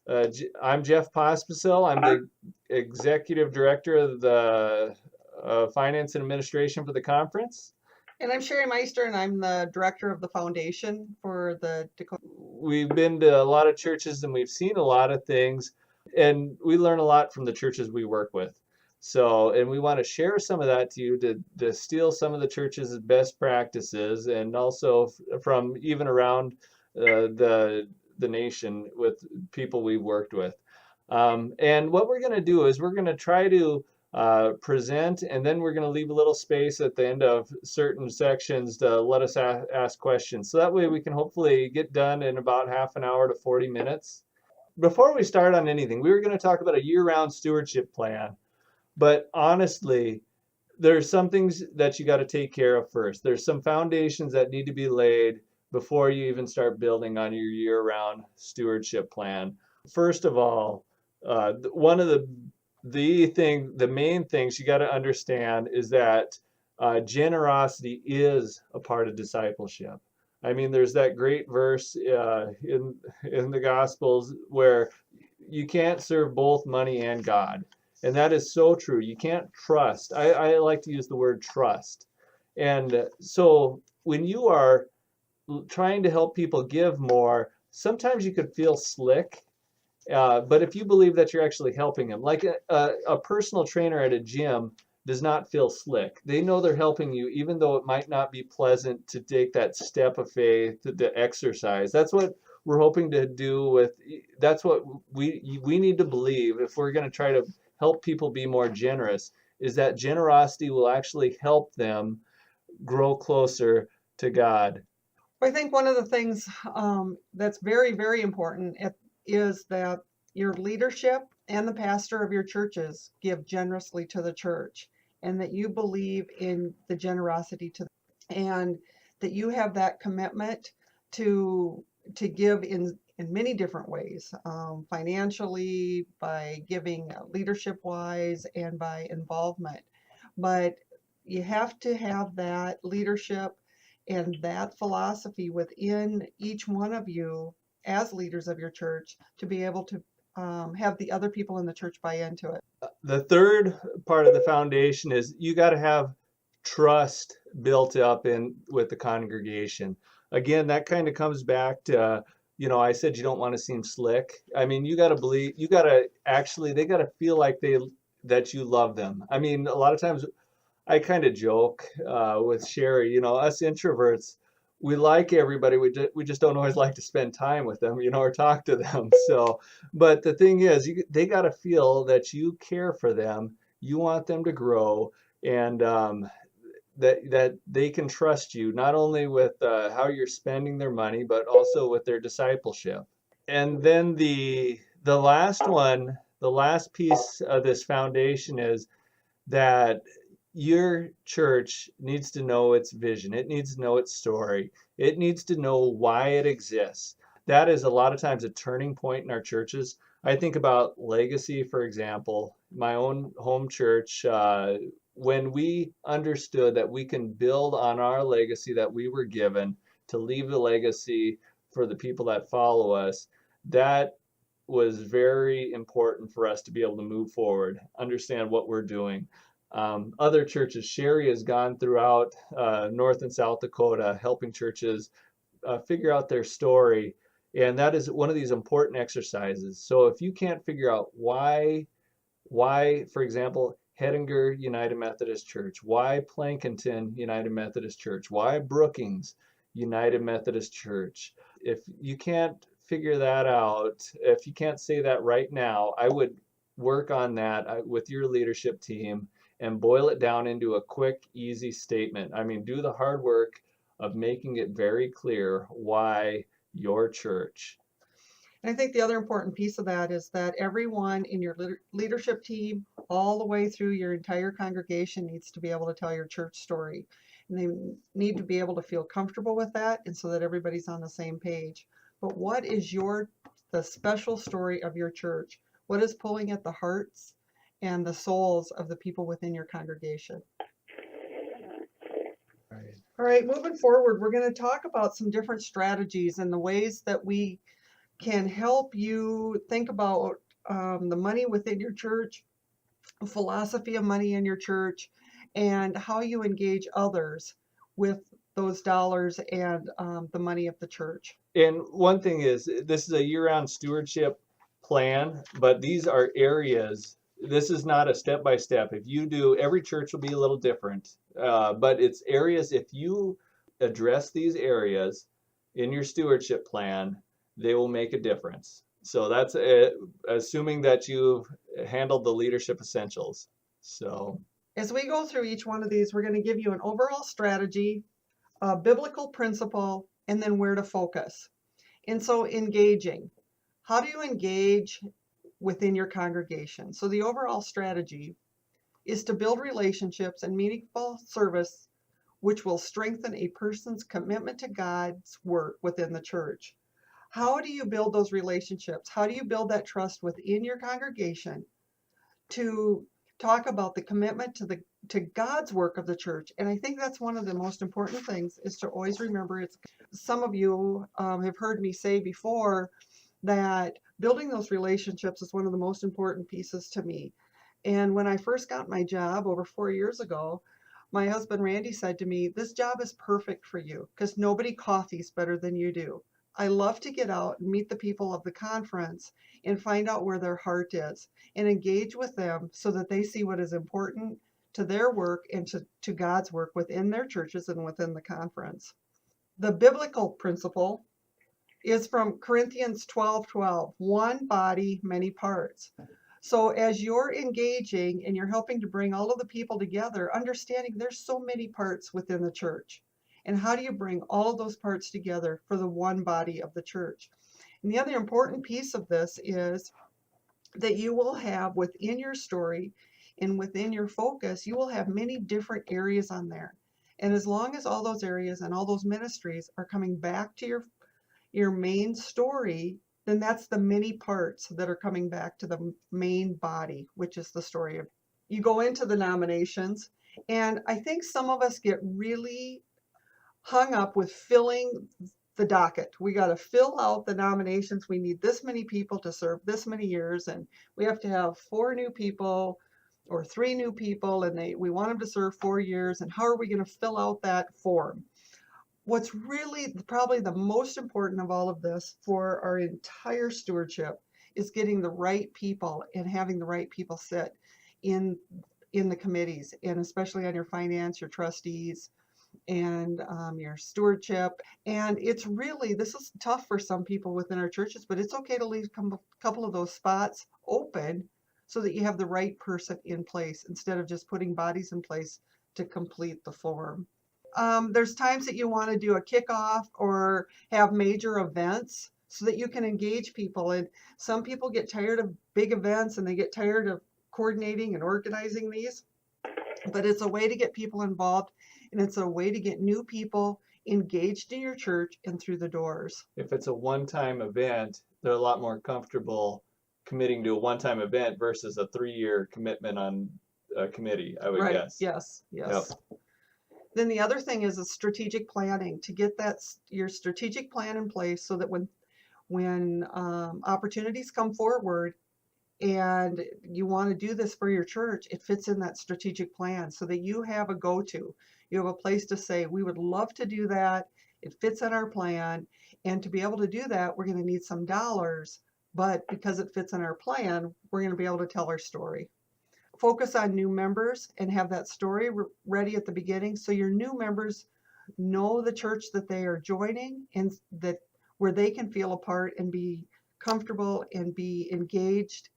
I'm Jeff Pospisil. I'm the executive director of the finance and administration for the conference. And I'm Sherry Meister, and I'm the director of the foundation for the Dakota. We've been to a lot of churches and we've seen a lot of things, and we learn a lot from the churches we work with. So, and we want to share some of that to you to steal some of the church's best practices, and also from even around the nation with people we've worked with. And what we're going to do is we're going to try to present, and then we're going to leave a little space at the end of certain sections to let us ask questions. So that way we can hopefully get done in about half an hour to 40 minutes. Before we start on anything, we were going to talk about a year-round stewardship plan, but honestly, there's some things that you got to take care of first. There's some foundations that need to be laid before you even start building on your year-round stewardship plan. First of all, one of the main things you got to understand is that generosity is a part of discipleship. I mean, there's that great verse in the Gospels where you can't serve both money and God. And that is so true. You can't trust. I like to use the word trust. And so when you are trying to help people give more, sometimes you could feel slick. But if you believe that you're actually helping them, like a personal trainer at a gym does not feel slick. They know they're helping you, even though it might not be pleasant to take that step of faith to exercise. That's what we're hoping to do with, that's what we need to believe if we're going to try to help people be more generous, is that generosity will actually help them grow closer to God. I think one of the things that's very, very important is that your leadership and the pastor of your churches give generously to the church, and that you believe in the generosity and that you have that commitment to give in many different ways, financially, by giving leadership wise, and by involvement. But you have to have that leadership and that philosophy within each one of you as leaders of your church to be able to have the other people in the church buy into it. The third part of the foundation is you got to have trust built up in with the congregation. Again, that kind of comes back to, I said you don't want to seem slick. I mean, you got to believe, you got to actually, they got to feel like that you love them. I mean, a lot of times I kind of joke with Sherry, us introverts, we like everybody. We just don't always like to spend time with them, or talk to them. So, but the thing is, they got to feel that you care for them. You want them to grow, and that they can trust you not only with how you're spending their money, but also with their discipleship. And then the last one, the last piece of this foundation is that your church needs to know its vision. It needs to know its story. It needs to know why it exists. That is a lot of times a turning point in our churches. I think about legacy, for example, my own home church. When we understood that we can build on our legacy that we were given to leave a legacy for the people that follow us, that was very important for us to be able to move forward, understand what we're doing. Other churches, Sherry has gone throughout North and South Dakota, helping churches figure out their story. And that is one of these important exercises. So if you can't figure out why, for example, Hettinger United Methodist Church, why Plankinton United Methodist Church, why Brookings United Methodist Church, if you can't figure that out, if you can't say that right now, I would work on that with your leadership team and boil it down into a quick, easy statement. I mean, do the hard work of making it very clear why your church. And I think the other important piece of that is that everyone in your leadership team, all the way through your entire congregation, needs to be able to tell your church story. And they need to be able to feel comfortable with that, and so that everybody's on the same page. But what is the special story of your church? What is pulling at the hearts and the souls of the people within your congregation? Right. All right, moving forward, we're going to talk about some different strategies and the ways that we can help you think about the money within your church, philosophy of money in your church, and how you engage others with those dollars and the money of the church. And one thing is, this is a year-round stewardship plan, but these are areas. This is not a step-by-step. If you do, every church will be a little different, but it's areas. If you address these areas in your stewardship plan, they will make a difference. So that's assuming that you've handled the leadership essentials. So As we go through each one of these, we're going to give you an overall strategy, a biblical principle, and then where to focus. And so engaging. How do you engage within your congregation? So the overall strategy is to build relationships and meaningful service which will strengthen a person's commitment to God's work within the church. How do you build those relationships? How do you build that trust within your congregation to talk about the commitment to God's work of the church? And I think that's one of the most important things, is to always remember it's. Some of you have heard me say before that building those relationships is one of the most important pieces to me. And when I first got my job over 4 years ago, my husband Randy said to me, "This job is perfect for you because nobody coffees better than you do. I love to get out and meet the people of the conference and find out where their heart is and engage with them so that they see what is important to their work and to God's work within their churches and within the conference." The biblical principle is from Corinthians 12:12, one body, many parts. So as you're engaging and you're helping to bring all of the people together, understanding there's so many parts within the church. And how do you bring all of those parts together for the one body of the church? And the other important piece of this is that you will have within your story and within your focus, you will have many different areas on there. And as long as all those areas and all those ministries are coming back to your main story, then that's the many parts that are coming back to the main body, which is the story of. You go into the nominations, and I think some of us get really hung up with filling the docket. We got to fill out the nominations. We need this many people to serve this many years, and we have to have 4 new people or 3 new people, and we want them to serve 4 years, and how are we going to fill out that form? What's really probably the most important of all of this for our entire stewardship is getting the right people and having the right people sit in the committees, and especially on your finance, your trustees, and your stewardship. And it's really, this is tough for some people within our churches, but it's okay to leave a couple of those spots open so that you have the right person in place instead of just putting bodies in place to complete the form. There's times that you want to do a kickoff or have major events so that you can engage people. And some people get tired of big events and they get tired of coordinating and organizing these. But it's a way to get people involved, and it's a way to get new people engaged in your church and through the doors. if it's a one-time event, they're a lot more comfortable committing to a one-time event versus a 3-year commitment on a committee, I would Right. guess. Yes. Yep. Yes. Then the other thing is a strategic planning, to get your strategic plan in place so that when opportunities come forward and you want to do this for your church, it fits in that strategic plan so that you have a go-to. You have a place to say, we would love to do that. It fits in our plan. And to be able to do that, we're going to need some dollars. But because it fits in our plan, we're going to be able to tell our story. Focus on new members and have that story ready at the beginning so your new members know the church that they are joining, and that where they can feel a part and be comfortable and be engaged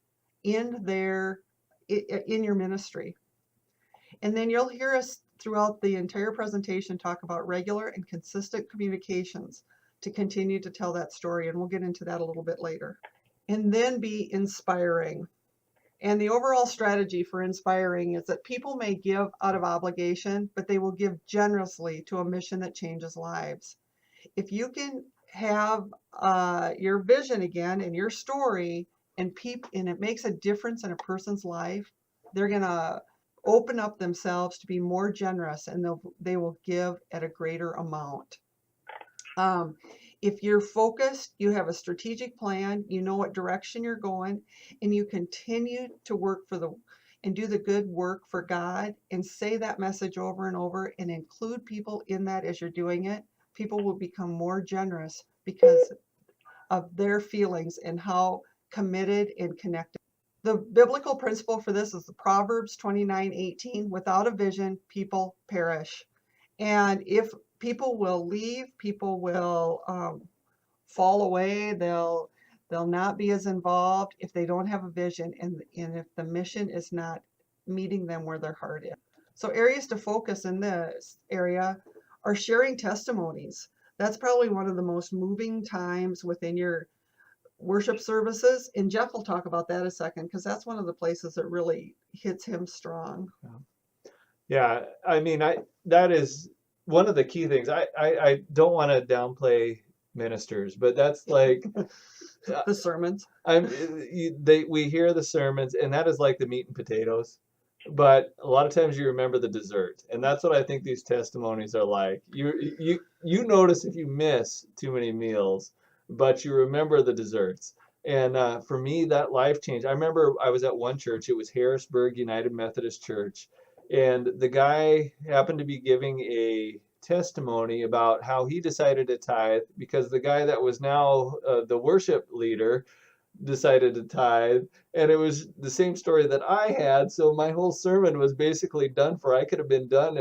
in your ministry. And then you'll hear us throughout the entire presentation talk about regular and consistent communications to continue to tell that story, and we'll get into that a little bit later. And then be inspiring. And the overall strategy for inspiring is that people may give out of obligation, but they will give generously to a mission that changes lives. If you can have your vision again and your story, and it makes a difference in a person's life, they're going to open up themselves to be more generous, and they will give at a greater amount. If you're focused, you have a strategic plan, you know what direction you're going, and you continue to work for the and do the good work for God and say that message over and over and include people in that as you're doing it, people will become more generous because of their feelings and how committed and connected. The biblical principle for this is the Proverbs 29:18. Without a vision, people perish. And if people will leave, people will fall away. They'll not be as involved if they don't have a vision and if the mission is not meeting them where their heart is. So areas to focus in this area are sharing testimonies. That's probably one of the most moving times within your worship services. And Jeff will talk about that a second because that's one of the places that really hits him strong. Yeah, I mean, that is one of the key things. I don't want to downplay ministers, but that's like The sermons. we hear the sermons, and that is like the meat and potatoes. But a lot of times you remember the dessert, and that's what I think these testimonies are like. You notice if you miss too many meals, but you remember the desserts. And for me, that life changed. I remember I was at one church. It was Harrisburg United Methodist Church, and the guy happened to be giving a testimony about how he decided to tithe because the guy that was now the worship leader decided to tithe, and it was the same story that I had. So my whole sermon was basically done for. I could have been done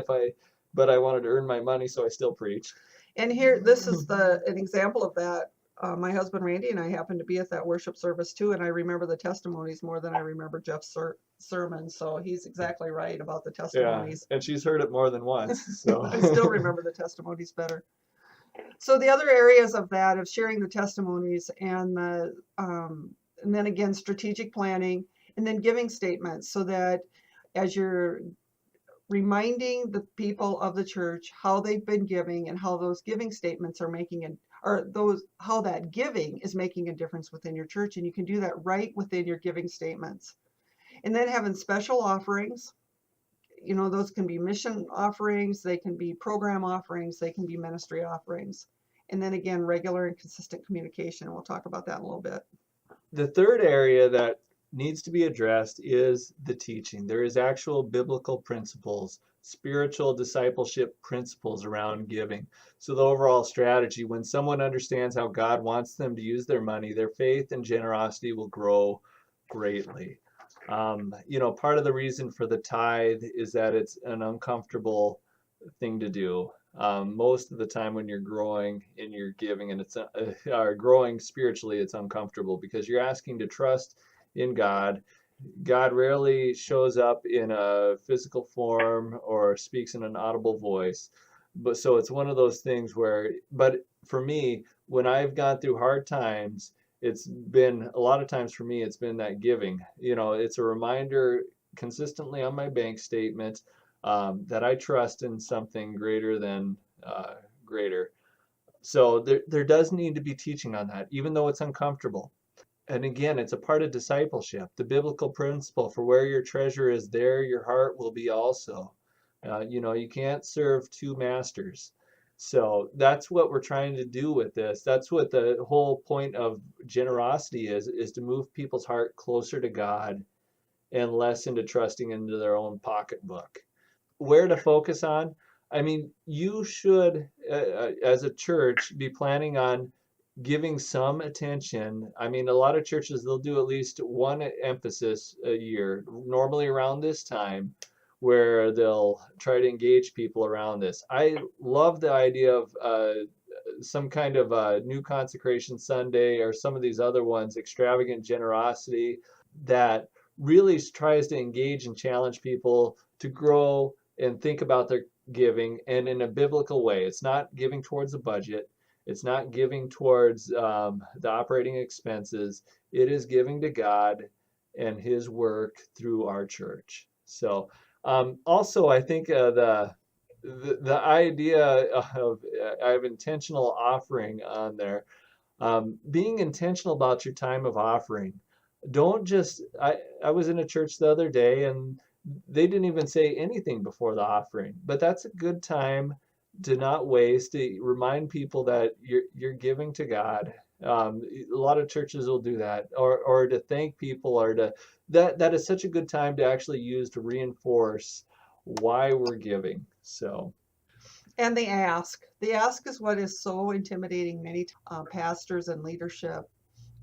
but I wanted to earn my money, so I still preached. And here, this is an example of that. My husband Randy and I happened to be at that worship service too, and I remember the testimonies more than I remember Jeff's sermon. So he's exactly right about the testimonies. Yeah, and she's heard it more than once. So I still remember the testimonies better. So the other areas of that of sharing the testimonies and then again strategic planning and then giving statements so that as you're reminding the people of the church how they've been giving and how those giving statements are how that giving is making a difference within your church, and you can do that right within your giving statements. And then having special offerings, those can be mission offerings, they can be program offerings, they can be ministry offerings. And then again, regular and consistent communication. And we'll talk about that in a little bit. The third area that needs to be addressed is the teaching. There is actual biblical principles, spiritual discipleship principles around giving. So the overall strategy, when someone understands how God wants them to use their money, their faith and generosity will grow greatly. Part of the reason for the tithe is that it's an uncomfortable thing to do. Most of the time when you're growing in your giving and it's growing spiritually, it's uncomfortable because you're asking to trust in God. God rarely shows up in a physical form or speaks in an audible voice. But so it's one of those things but for me, when I've gone through hard times, it's been a lot of times for me, it's been that giving. It's a reminder consistently on my bank statement that I trust in something greater than greater. So there does need to be teaching on that, even though it's uncomfortable. And again, it's a part of discipleship. The biblical principle for where your treasure is, there your heart will be also. You can't serve two masters. So that's what we're trying to do with this. That's what the whole point of generosity is to move people's heart closer to God and less into trusting into their own pocketbook. Where to focus on? I mean, you should, as a church, be planning on giving some attention. I mean, a lot of churches, they'll do at least one emphasis a year, normally around this time, where they'll try to engage people around this. I love the idea of some kind of new consecration Sunday or some of these other ones, extravagant generosity, that really tries to engage and challenge people to grow and think about their giving and in a biblical way. It's not giving towards a budget. It's not giving towards the operating expenses. It is giving to God and His work through our church. So also, I think the idea of I have intentional offering on there. Being intentional about your time of offering. Don't just, I was in a church the other day and they didn't even say anything before the offering, but that's a good time to not waste, to remind people that you're giving to God. A lot of churches will do that, or to thank people, or to that is such a good time to actually use to reinforce why we're giving. So And the ask. The ask is what is so intimidating. Many pastors and leadership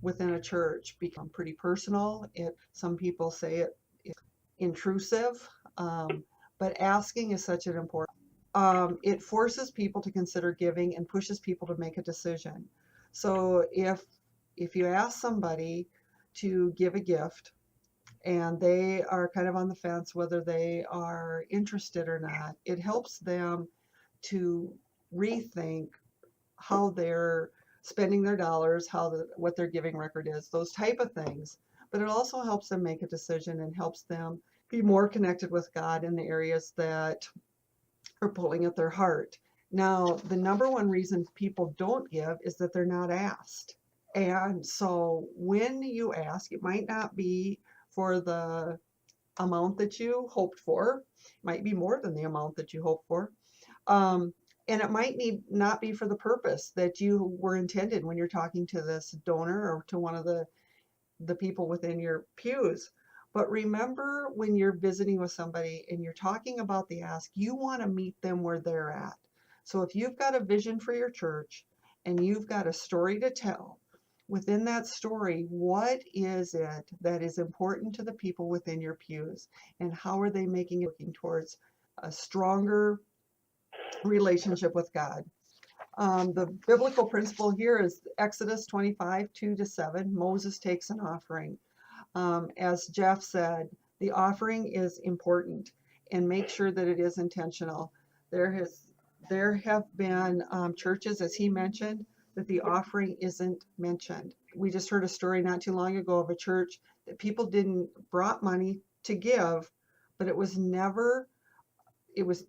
within a church become pretty personal. Some people say it's intrusive, but asking is such an important. It forces people to consider giving and pushes people to make a decision. So if you ask somebody to give a gift and they are kind of on the fence whether they are interested or not, it helps them to rethink how they're spending their dollars, what their giving record is, those type of things. But it also helps them make a decision and helps them be more connected with God in the areas that are pulling at their heart. Now, the number one reason people don't give is that they're not asked. And so when you ask, it might not be for the amount that you hoped for, it might be more than the amount that you hoped for. Um, and it might need not be for the purpose that you were intended when you're talking to this donor or to one of the people within your pews. But remember, when you're visiting with somebody and you're talking about the ask, you want to meet them where they're at. So if you've got a vision for your church and you've got a story to tell, within that story, what is it that is important to the people within your pews? And how are they making it working towards a stronger relationship with God? The biblical principle here is Exodus 25, 2-7. Moses takes an offering. As Jeff said, the offering is important, and make sure that it is intentional. There have been churches, as he mentioned, that the offering isn't mentioned. We just heard a story not too long ago of a church that people didn't brought money to give, but it was never it was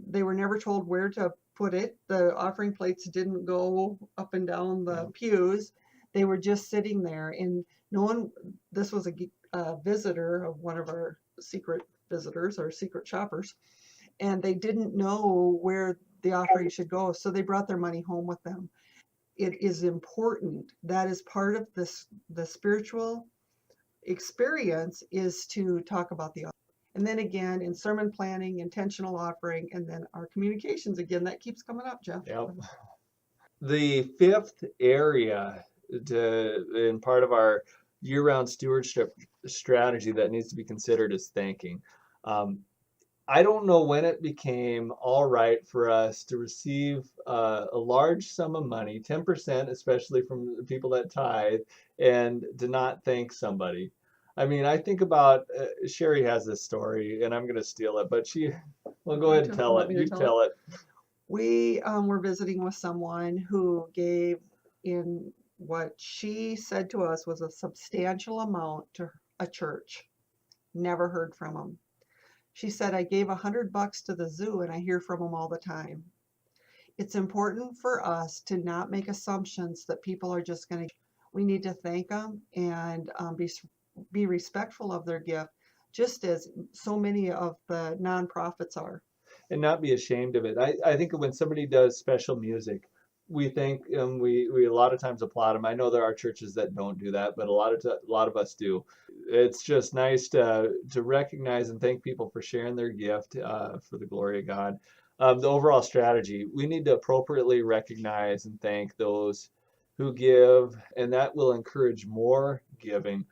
they were never told where to put it. The offering plates didn't go up and down the pews. They were just sitting there, and no one. This was a visitor of one of our secret visitors or secret shoppers, and they didn't know where the offering should go, so they brought their money home with them. It is important. That is part of this. The spiritual experience is to talk about the offering. And then again, in sermon planning, intentional offering, and then our communications again, that keeps coming up, Jeff. yep. The fifth area in part of our year-round stewardship strategy that needs to be considered is thanking. Um, I don't know when it became all right for us to receive a large sum of money, 10%, especially from the people that tithe, and to not thank somebody. I mean, I think about Sherry has this story, and I'm going to steal it, but well, go ahead and tell it. You tell it. We were visiting with someone who gave in what she said to us was a substantial amount to a church. Never heard from them. She said, I gave $100 to the zoo and I hear from them all the time. It's important for us to not make assumptions that people are just going to. We need to thank them and be respectful of their gift, just as so many of the nonprofits are. And not be ashamed of it. I think when somebody does special music, we think we a lot of times applaud them. I know there are churches that don't do that, but a lot of us do. It's just nice to recognize and thank people for sharing their gift for the glory of God. The overall strategy, we need to appropriately recognize and thank those who give, and that will encourage more giving.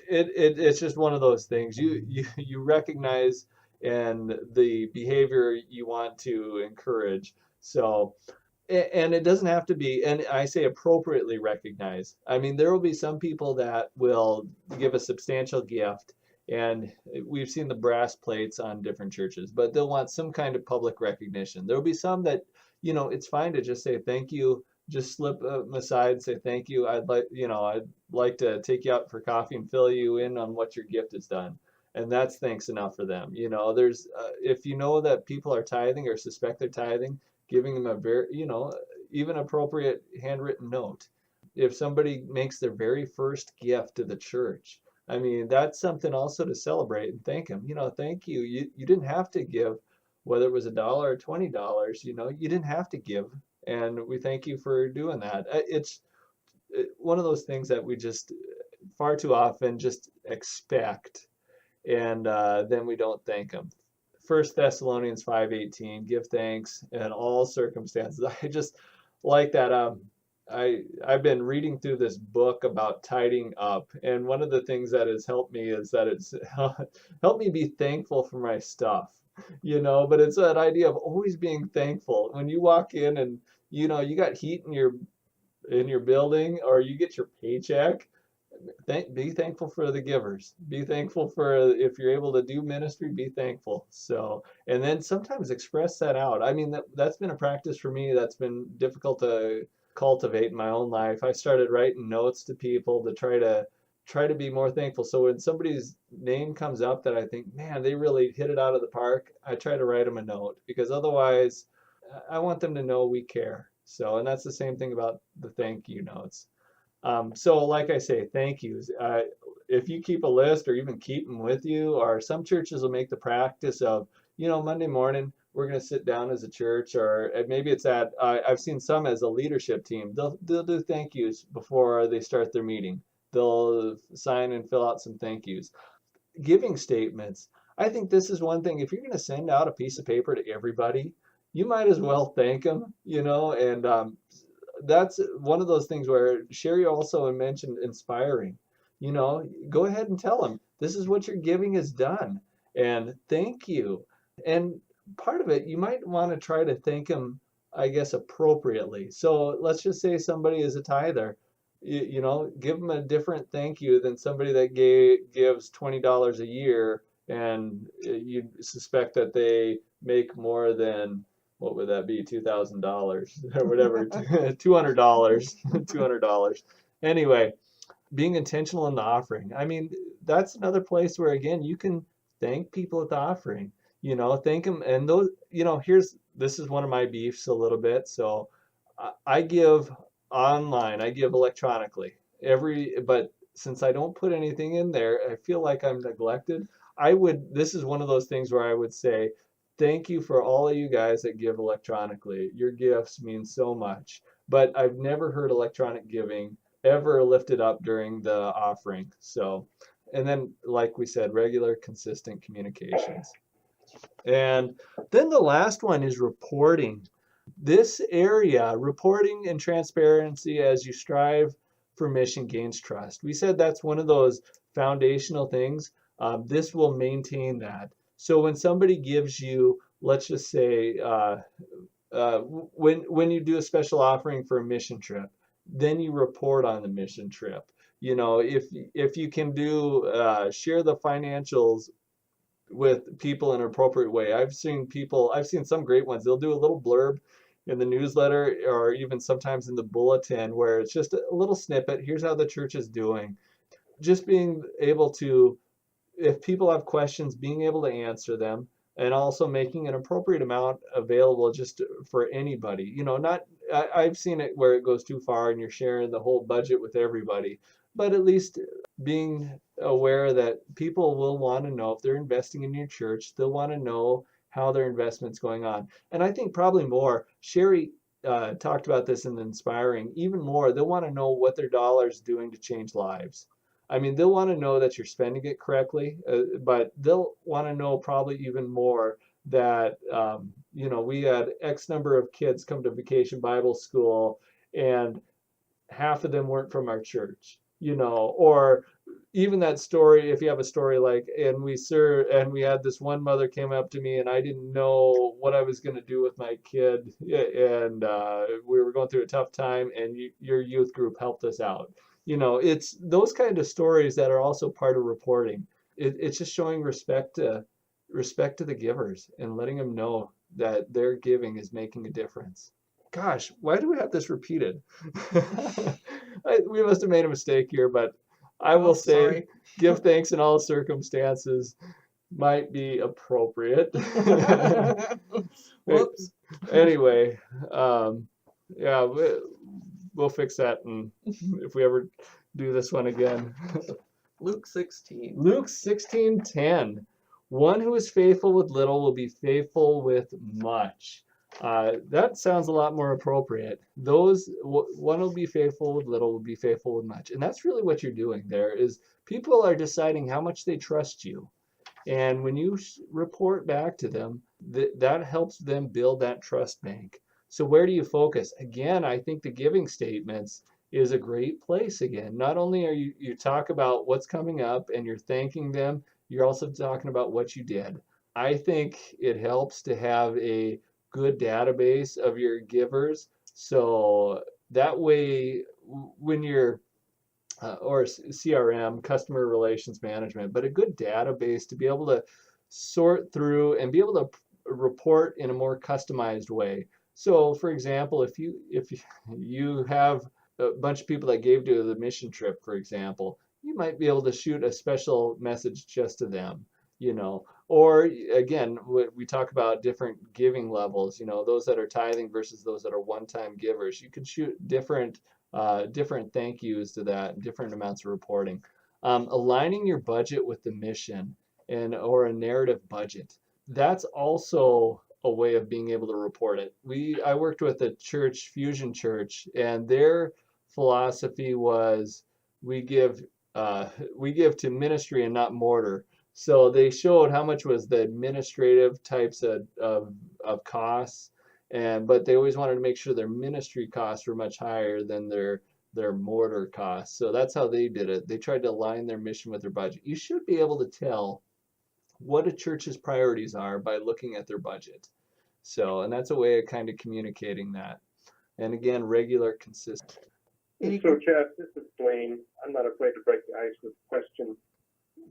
It's just one of those things. You recognize and the behavior you want to encourage. So, and it doesn't have to be, and I say appropriately recognize. I mean, there will be some people that will give a substantial gift, and we've seen the brass plates on different churches, but they'll want some kind of public recognition. There will be some that, it's fine to just say thank you, just slip them aside and say thank you. I'd like to take you out for coffee and fill you in on what your gift has done. And that's thanks enough for them. There's if you know that people are tithing or suspect they're tithing, giving them a very, even appropriate handwritten note. If somebody makes their very first gift to the church, I mean, that's something also to celebrate and thank them. Thank you. You didn't have to give whether it was $1 or $20, you didn't have to give. And we thank you for doing that. It's one of those things that we just far too often just expect, and then we don't thank them. First Thessalonians 5:18, give thanks in all circumstances. I just like that. I've been reading through this book about tidying up, and one of the things that has helped me is that it's helped me be thankful for my stuff, but it's that idea of always being thankful. When you walk in and you got heat in your building, or you get your paycheck, be thankful for the givers. Be thankful for if you're able to do ministry, be thankful. So, and then sometimes express that out. I mean, that's been a practice for me that's been difficult to cultivate in my own life. I started writing notes to people to try to be more thankful. So when somebody's name comes up that I think, man, they really hit it out of the park, I try to write them a note, because otherwise I want them to know we care. So, and that's the same thing about the thank you notes. So like I say, thank yous. If you keep a list or even keep them with you, or some churches will make the practice of, Monday morning, we're going to sit down as a church, or maybe it's I've seen some as a leadership team. They'll do thank yous before they start their meeting. They'll sign and fill out some thank yous. Giving statements. I think this is one thing. If you're going to send out a piece of paper to everybody, you might as well thank them, and that's one of those things where Sherry also mentioned inspiring. Go ahead and tell them this is what your giving has done, and thank you. And part of it, you might want to try to thank them, I guess, appropriately. So let's just say somebody is a tither. Give them a different thank you than somebody that gives $20 a year, and you suspect that they make more than, what would that be, $2,000 or whatever, $200, $200. Anyway, being intentional in the offering. I mean, that's another place where, again, you can thank people at the offering, thank them. And those, this is one of my beefs a little bit. So I give online, I give electronically but since I don't put anything in there, I feel like I'm neglected. This is one of those things where I would say, thank you for all of you guys that give electronically. Your gifts mean so much. But I've never heard electronic giving ever lifted up during the offering. So, and then, like we said, regular, consistent communications. And then the last one is reporting. This area, reporting and transparency as you strive for mission, gains trust. We said that's one of those foundational things. This will maintain that. So when somebody gives you, let's just say, when you do a special offering for a mission trip, then you report on the mission trip. If you can share the financials with people in an appropriate way. I've seen some great ones. They'll do a little blurb in the newsletter, or even sometimes in the bulletin, where it's just a little snippet. Here's how the church is doing. Just being able to, if people have questions, being able to answer them, and also making an appropriate amount available just for anybody. I've seen it where it goes too far and you're sharing the whole budget with everybody, but at least being aware that people will want to know if they're investing in your church, they'll want to know how their investment's going on. And I think probably more, Sherry talked about this in the Inspiring, even more, they'll want to know what their dollar's doing to change lives. I mean, they'll want to know that you're spending it correctly, but they'll want to know probably even more that, we had X number of kids come to Vacation Bible School, and half of them weren't from our church, or even that story, if you have a story like, and we had this one mother came up to me and I didn't know what I was going to do with my kid, and we were going through a tough time, and your youth group helped us out. It's those kind of stories that are also part of reporting. It's just showing respect to the givers and letting them know that their giving is making a difference. Gosh, why do we have this repeated? We must have made a mistake here, but I will say, sorry. give thanks in all circumstances might be appropriate. Whoops. Anyway, yeah, we'll fix that, and if we ever do this one again. Luke 16. Luke 16:10. One who is faithful with little will be faithful with much. That sounds a lot more appropriate. One will be faithful with little will be faithful with much. And that's really what you're doing there is people are deciding how much they trust you. And when you report back to them, that helps them build that trust bank. So where do you focus? Again, I think the giving statements is a great place again. Not only are you talk about what's coming up and you're thanking them, you're also talking about what you did. I think it helps to have a good database of your givers. So that way, when you're or CRM, customer relations management, but a good database to be able to sort through and be able to report in a more customized way. So, for example, if you have a bunch of people that gave to the mission trip, for example, you might be able to shoot a special message just to them, Or again, we talk about different giving levels, those that are tithing versus those that are one-time givers. You can shoot different thank yous to that, different amounts of reporting. Aligning your budget with the mission or a narrative budget. That's also a way of being able to report it. I worked with a church, Fusion Church, and their philosophy was we give we give to ministry and not mortar. So they showed how much was the administrative types of costs, but they always wanted to make sure their ministry costs were much higher than their mortar costs. So that's how they did it. They tried to align their mission with their budget. You should be able to tell what a church's priorities are by looking at their budget. So, and that's a way of kind of communicating that. And again, regular, consistent. Any So, Chad, this is Blaine. I'm not afraid to break the ice with a question.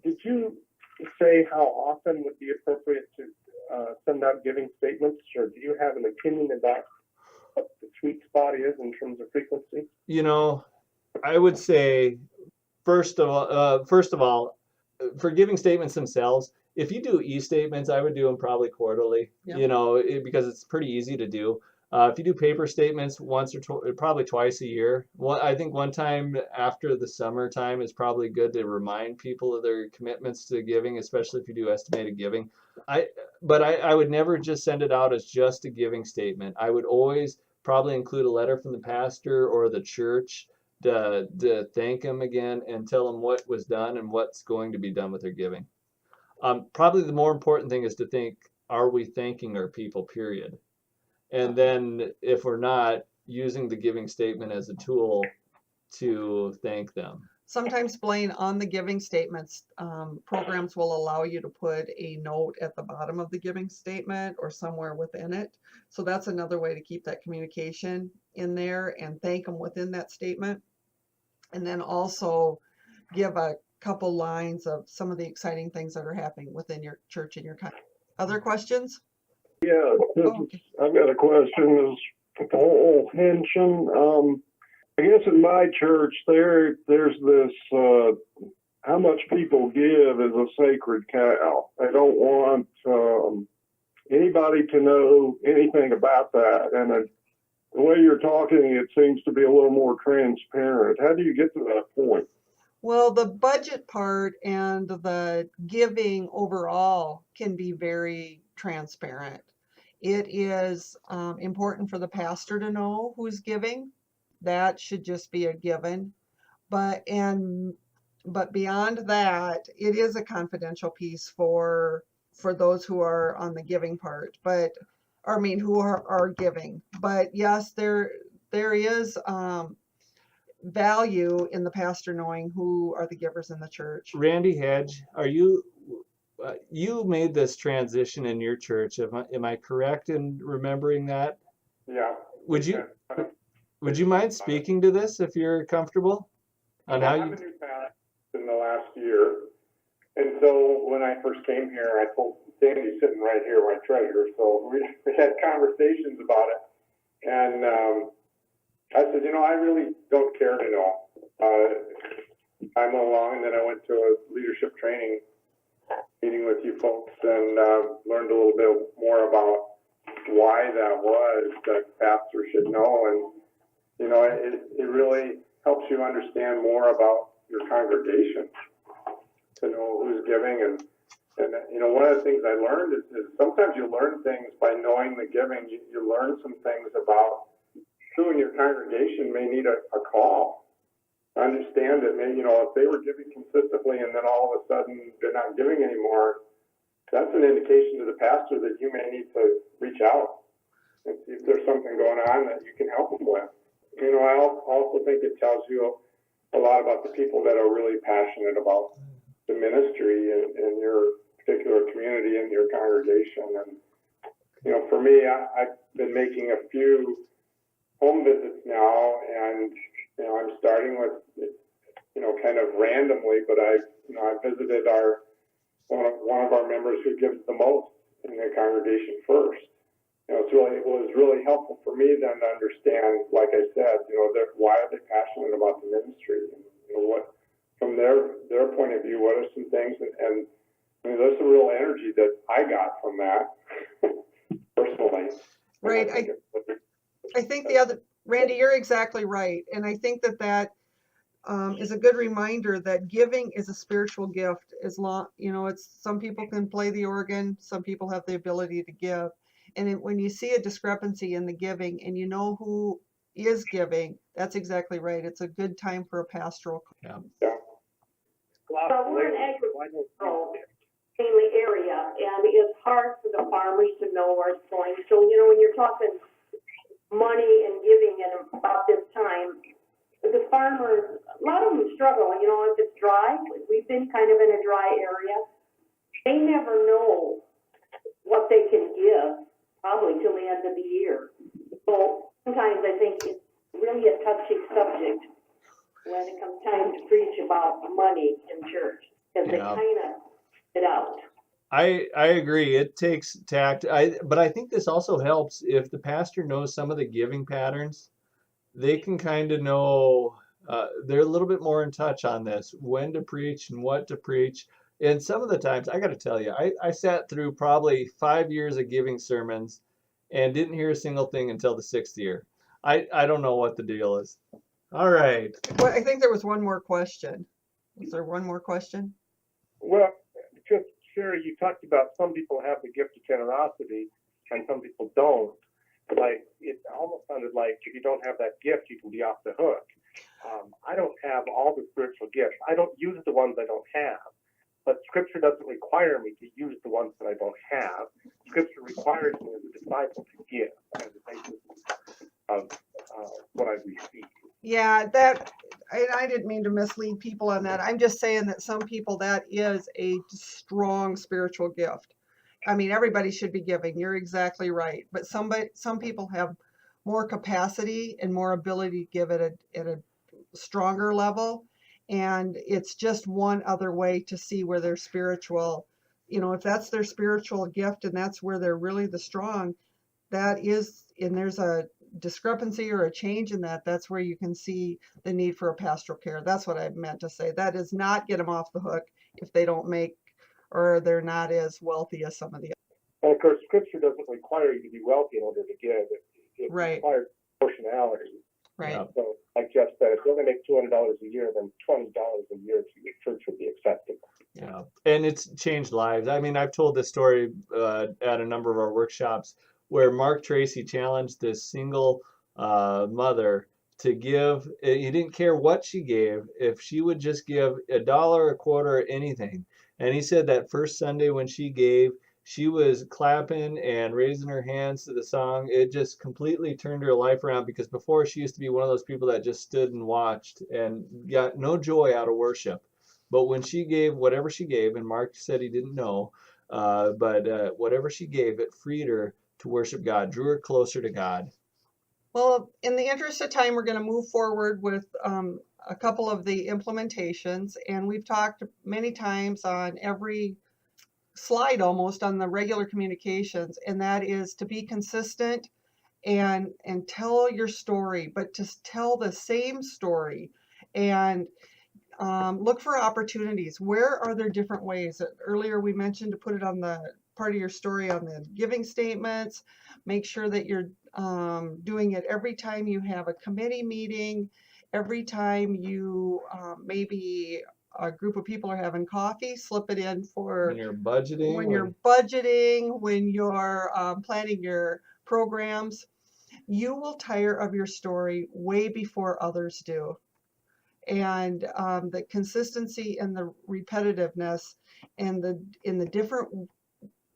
Did you say how often would be appropriate to send out giving statements, or do you have an opinion about what the sweet spot is in terms of frequency? I would say first of all, for giving statements themselves, if you do e-statements, I would do them probably quarterly. Yep. Because it's pretty easy to do. If you do paper statements once or probably twice a year, I think one time after the summertime is probably good to remind people of their commitments to giving, especially if you do estimated giving. But I would never just send it out as just a giving statement. I would always probably include a letter from the pastor or the church to thank them again and tell them what was done and what's going to be done with their giving. Probably the more important thing is to think, are we thanking our people, period? And then if we're not, using the giving statement as a tool to thank them. Sometimes, Blaine, on the giving statements, programs will allow you to put a note at the bottom of the giving statement or somewhere within it. So that's another way to keep that communication in there and thank them within that statement. And then also give a couple lines of some of the exciting things that are happening within your church and your country. Other questions? Yeah, Okay. I've got a question. Is the whole pension? I guess in my church there's this how much people give is a sacred cow. I don't want anybody to know anything about that. And the way you're talking, it seems to be a little more transparent. How do you get to that point? Well, the budget part and the giving overall can be very transparent. It is important for the pastor to know who's giving. That should just be a given. But beyond that, it is a confidential piece for those who are on the giving part. But I mean, who are giving. But yes, there is value in the pastor knowing who are the givers in the church. Randy Hedge, you made this transition in your church. Am I correct in remembering that? Yeah. Would you mind speaking to this if you're comfortable? On how I'm a new pastor in the last year, and so when I first came here, I told Sandy's sitting right here, my treasurer. So we had conversations about it, and I said, I really don't care to know. I went along, and then I went to a leadership training meeting with you folks, and learned a little bit more about why that was that pastors should know, and it really helps you understand more about your congregation to know who's giving and And, one of the things I learned is sometimes you learn things by knowing the giving. You learn some things about who in your congregation may need a call. I understand that maybe, if they were giving consistently and then all of a sudden they're not giving anymore, that's an indication to the pastor that you may need to reach out and see if there's something going on that you can help them with. I also think it tells you a lot about the people that are really passionate about the ministry in your particular community and your congregation. And, for me, I've been making a few home visits now, and, I'm starting with, kind of randomly, but I visited one of our members who gives the most in the congregation first. It was really helpful for me then to understand, like I said, why are they passionate about the ministry, and what, from their point of view, what are some things, and there's some real energy that I got from that personally. Right. I think Randy, you're exactly right. And I think that is a good reminder that giving is a spiritual gift. As long, it's, some people can play the organ, some people have the ability to give. And when you see a discrepancy in the giving and you know who is giving, that's exactly right. It's a good time for a pastoral. Yeah. So we're an agricultural mainly area, and it's hard for the farmers to know where it's going. So, when you're talking money and giving at about this time, the farmers, a lot of them struggle, if it's dry. We've been kind of in a dry area. They never know what they can give, probably till the end of the year. So sometimes I think it's really a touchy subject when it comes time to preach about money in church, because they kind of it out. I agree. It takes tact. But I think this also helps if the pastor knows some of the giving patterns. They can kind of know, they're a little bit more in touch on this, when to preach and what to preach. And some of the times, I got to tell you, I sat through probably 5 years of giving sermons and didn't hear a single thing until the 6th year. I don't know what the deal is. All right. Well, I think there was one more question. Was there one more question? Well, just Sherry, you talked about some people have the gift of generosity and some people don't. Like, it almost sounded like if you don't have that gift, you can be off the hook. I don't have all the spiritual gifts. I don't use the ones I don't have. But Scripture doesn't require me to use the ones that I don't have. Scripture requires me as a disciple to give as a basis of what I've received. Yeah, I didn't mean to mislead people on that. I'm just saying that some people, that is a strong spiritual gift. I mean, everybody should be giving. You're exactly right. But some people have more capacity and more ability to give at a stronger level. And it's just one other way to see where they're spiritual. If that's their spiritual gift and that's where they're really the strong, that is, and there's a discrepancy or a change in that, that's where you can see the need for a pastoral care. That's what I meant to say. That does not get them off the hook if they don't make, or they're not as wealthy as some of the others. And of course, Scripture doesn't require you to be wealthy in order to give. It Right. requires proportionality. Right. Yeah. So, like Jeff said, if you only make $200 a year, then $20 a year to your church would be acceptable. Yeah, and it's changed lives. I mean, I've told this story at a number of our workshops where Mark Tracy challenged this single mother to give. He didn't care what she gave, if she would just give $1, a quarter, anything. And he said that first Sunday when she gave, she was clapping and raising her hands to the song. It just completely turned her life around, because before she used to be one of those people that just stood and watched and got no joy out of worship. But when she gave whatever she gave, and Mark said he didn't know, but whatever she gave, it freed her to worship God, drew her closer to God. Well, in the interest of time, we're going to move forward with a couple of the implementations. And we've talked many times on every slide almost on the regular communications, and that is to be consistent and tell your story, but to tell the same story, and look for opportunities. Where are there different ways? Earlier we mentioned to put it on the part of your story on the giving statements. Make sure that you're doing it every time you have a committee meeting, every time you maybe a group of people are having coffee, slip it in for When you're budgeting, when you're budgeting, when you're planning your programs. You will tire of your story way before others do. And the consistency and the repetitiveness and the different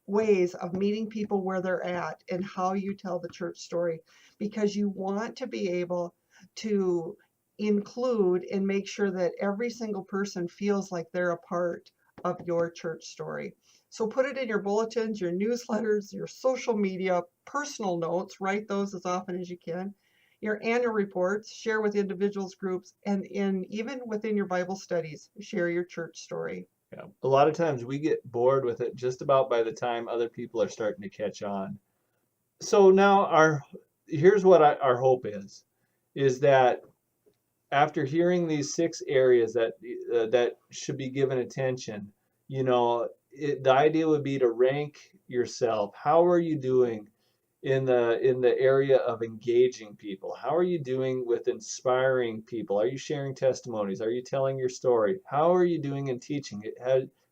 ways of meeting people where they're at and how you tell the church story, because you want to be able to include and make sure that every single person feels like they're a part of your church story. So put it in your bulletins, your newsletters, your social media, personal notes, write those as often as you can, your annual reports, share with individuals, groups, and even within your Bible studies, share your church story. yeah, a lot of times we get bored with it just about by the time other people are starting to catch on. So now here's what our hope is that after hearing these 6 areas that should be given attention, the idea would be to rank yourself. How are you doing in the area of engaging people? How are you doing with inspiring people? Are you sharing testimonies? Are you telling your story? How are you doing in teaching?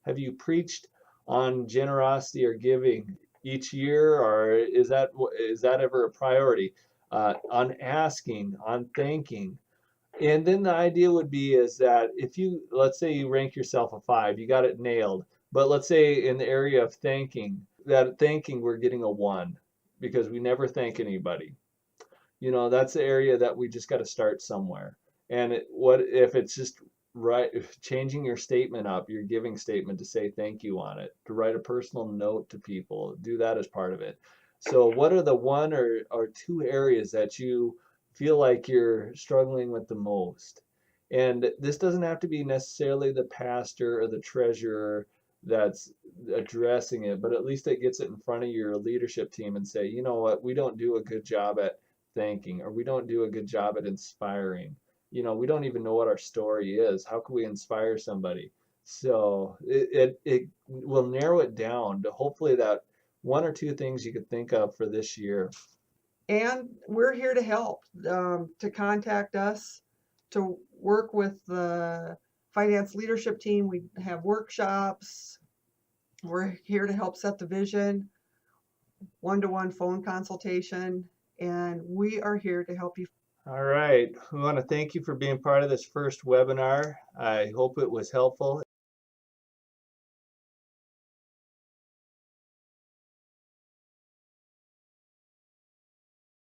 Have you preached on generosity or giving each year, or is that ever a priority? On asking, on thanking. And then the idea would be is that if let's say you rank yourself a 5, you got it nailed. But let's say in the area of thanking, we're getting a 1 because we never thank anybody. That's the area that we just got to start somewhere. And what if it's just right, changing your statement up, your giving statement to say thank you on it, to write a personal note to people, do that as part of it. So what are the 1 or 2 areas that you feel like you're struggling with the most? And this doesn't have to be necessarily the pastor or the treasurer that's addressing it, but at least it gets it in front of your leadership team and say, you know what, we don't do a good job at thanking, or we don't do a good job at inspiring. We don't even know what our story is. How can we inspire somebody? So it will narrow it down to hopefully that 1 or 2 things you could think of for this year. And we're here to help, to contact us, to work with the finance leadership team. We have workshops. We're here to help set the vision, one-to-one phone consultation, and we are here to help you. All right. We want to thank you for being part of this first webinar. I hope it was helpful.